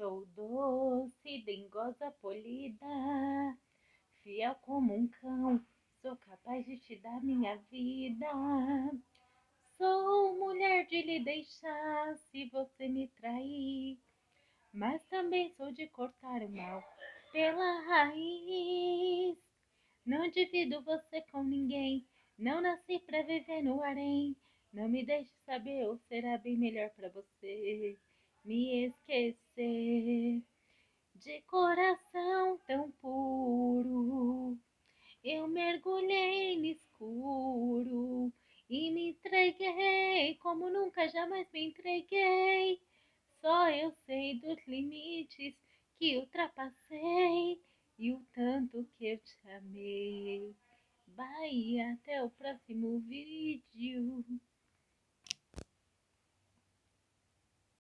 Sou doce, dengosa, polida, fiel como um cão, sou capaz de te dar minha vida. Sou mulher de lhe deixar se você me trair, mas também sou de cortar o mal pela raiz. Não divido você com ninguém, não nasci pra viver no harém. Não me deixe saber, ou será bem melhor pra você me esquecer. De coração tão puro, eu mergulhei no escuro e me entreguei como nunca jamais me entreguei. Só eu sei dos limites que ultrapassei e o tanto que eu te amei. Bye, até o próximo vídeo.